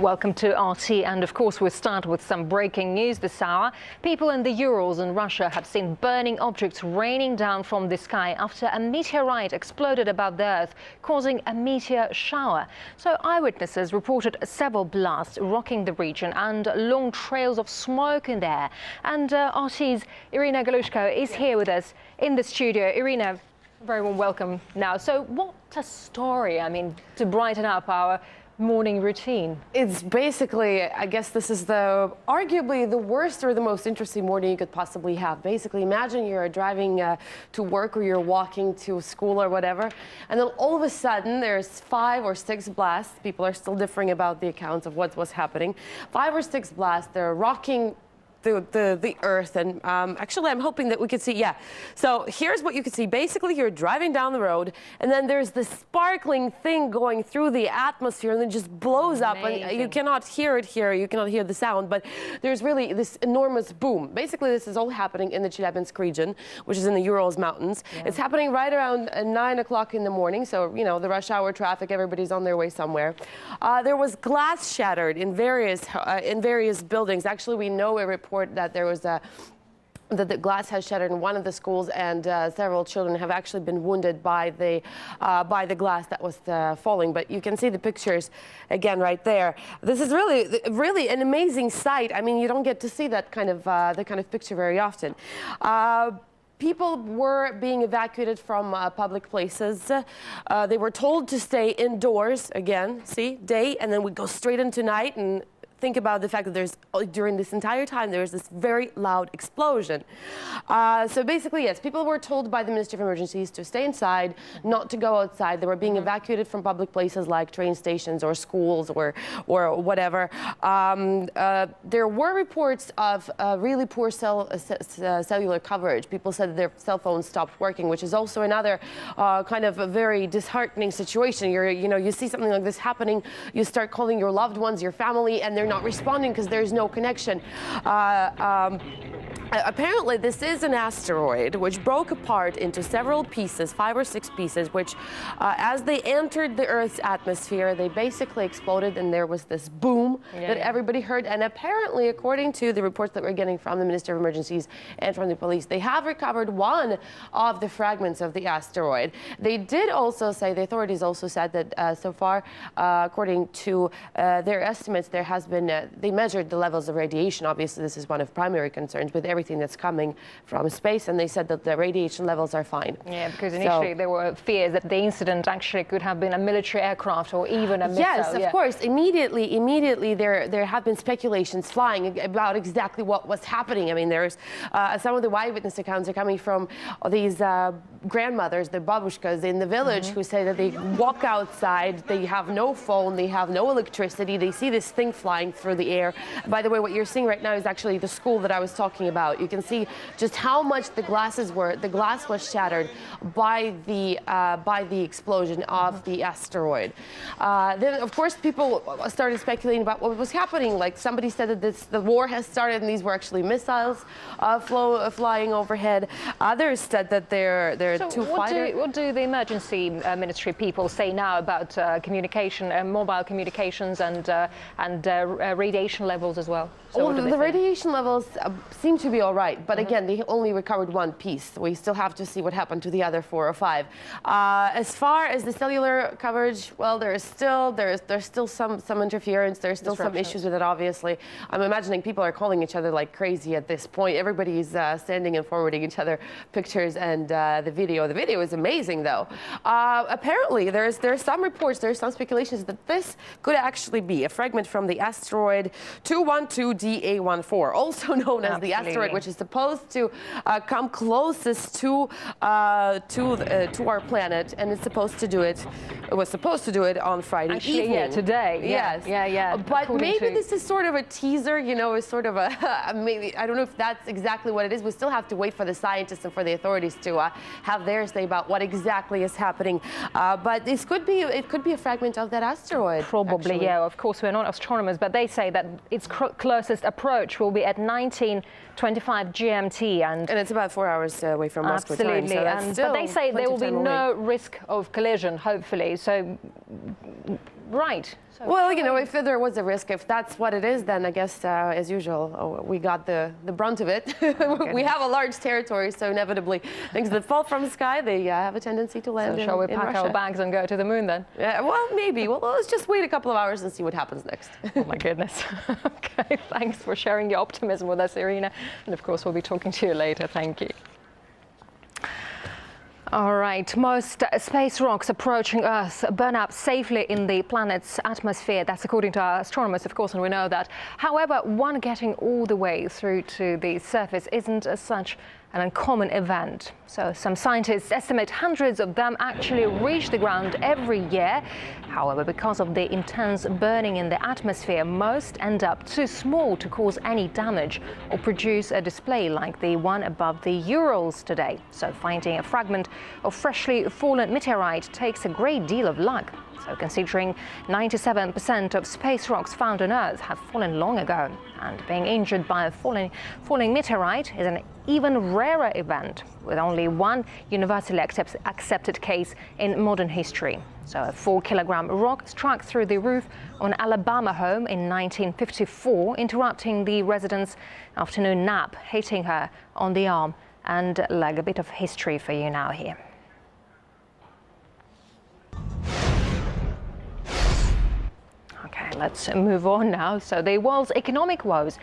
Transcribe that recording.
Welcome to RT, and of course we'll start with some breaking news this hour. People in the Urals in Russia have seen burning objects raining down from the sky after a meteorite exploded above the Earth, causing a meteor shower. So eyewitnesses reported several blasts rocking the region and long trails of smoke in the air. And RT's Irina Galushko is here with us in the studio. Irina, very warm welcome now. So what a story, I mean, to brighten up our morning routine. It's basically, I guess this is arguably the worst or the most interesting morning you could possibly have. Basically, imagine you're driving to work or you're walking to school or whatever, and then all of a sudden there's 5 or 6 blasts. People are still differing about the accounts of what was happening. 5 or 6 blasts, they're rocking the earth, and actually I'm hoping that we could see, yeah. So here's what you can see. Basically, you're driving down the road, and then there's this sparkling thing going through the atmosphere, and it just blows up, and you cannot hear it here, you cannot hear the sound, but there's really this enormous boom. Basically, this is all happening in the Chelyabinsk region, which is in the Urals mountains. Yeah. It's happening right around 9 o'clock in the morning, so, you know, the rush hour traffic, everybody's on their way somewhere. There was glass shattered in various buildings. Actually, we know a report that there was that the glass has shattered in one of the schools, and several children have actually been wounded by the glass that was falling. But you can see the pictures again right there. This is really an amazing sight. I mean, you don't get to see that kind of picture very often. People were being evacuated from public places. They were told to stay indoors again, see, day, and then we go straight into night. And think about the fact that during this entire time, there was this very loud explosion. So basically, yes, people were told by the Ministry of Emergencies to stay inside, not to go outside. They were being evacuated from public places like train stations or schools or whatever. There were reports of really poor cellular coverage. People said that their cell phones stopped working, which is also another kind of a very disheartening situation. You see something like this happening, you start calling your loved ones, your family, and they're not responding because there's no connection. Apparently, this is an asteroid which broke apart into several pieces, 5 or 6 pieces, which as they entered the Earth's atmosphere, they basically exploded, and there was this boom that everybody heard. And apparently, according to the reports that we're getting from the Ministry of Emergencies and from the police, they have recovered one of the fragments of the asteroid. They did also say, the authorities also said that so far, according to their estimates, there has been, they measured the levels of radiation. Obviously, this is one of primary concerns with everything that's coming from space, and they said that the radiation levels are fine. Yeah, because initially there were fears that the incident actually could have been a military aircraft or even a missile. Yes, of course. Immediately there have been speculations flying about exactly what was happening. I mean, there's some of the eyewitness accounts are coming from these grandmothers, the babushkas in the village, who say that they walk outside, they have no phone, they have no electricity, they see this thing flying through the air. By the way, what you're seeing right now is actually the school that I was talking about. You can see just how much the glass was shattered by the explosion of the asteroid. Then, of course, people started speculating about what was happening. Like, somebody said that the war has started, and these were actually missiles flying overhead. Others said that they're two fighters. What do the emergency ministry people say now about communication, mobile communications, and radiation levels as well? So well, the radiation levels seem to be all right, but again, they only recovered one piece. We still have to see what happened to the other 4 or 5. As far as the cellular coverage, well, there's still some interference. There's still some issues with it. Obviously, I'm imagining people are calling each other like crazy at this point. Everybody's sending and forwarding each other pictures and the video. The video is amazing, though. Apparently, there's some reports, there's some speculations that this could actually be a fragment from the asteroid 212DA14, also known as the asteroid, which is supposed to come closest to our planet, and it's supposed to do it. It was supposed to do it on Friday evening. Yeah, today. Yes. Yeah. But maybe this is sort of a teaser, you know, is sort of a maybe. I don't know if that's exactly what it is. We still have to wait for the scientists and for the authorities to have their say about what exactly is happening. But it could be a fragment of that asteroid. Probably, actually. Yeah. Of course, we're not astronomers, but they say that its closest approach will be at 19:25 GMT, and it's about 4 hours away from Moscow time. So but they say there will be no risk of collision, hopefully. So right. So well, you know, if there was a risk, if that's what it is, then I guess, as usual, we got the brunt of it. We have a large territory, so inevitably things that fall from the sky, they have a tendency to land so shall we in pack Russia. our bags and go to the moon then? Yeah, well, maybe. Well, let's just wait a couple of hours and see what happens next. Oh my goodness. Okay, thanks for sharing your optimism with us, Irina. And of course, we'll be talking to you later. Thank you. All right, most space rocks approaching Earth burn up safely in the planet's atmosphere. That's according to our astronomers, of course, and we know that. However, one getting all the way through to the surface isn't as such an uncommon event. So some scientists estimate hundreds of them actually reach the ground every year. However, because of the intense burning in the atmosphere, most end up too small to cause any damage or produce a display like the one above the Urals today. So finding a fragment of freshly fallen meteorite takes a great deal of luck. So considering 97% of space rocks found on Earth have fallen long ago, and being injured by a falling meteorite is an even rarer event, with only one universally accepted case in modern history. So a 4-kilogram rock struck through the roof of an Alabama home in 1954, interrupting the residents' afternoon nap, hitting her on the arm and leg. A bit of history for you now here. Okay, let's move on now. So the world's economic woes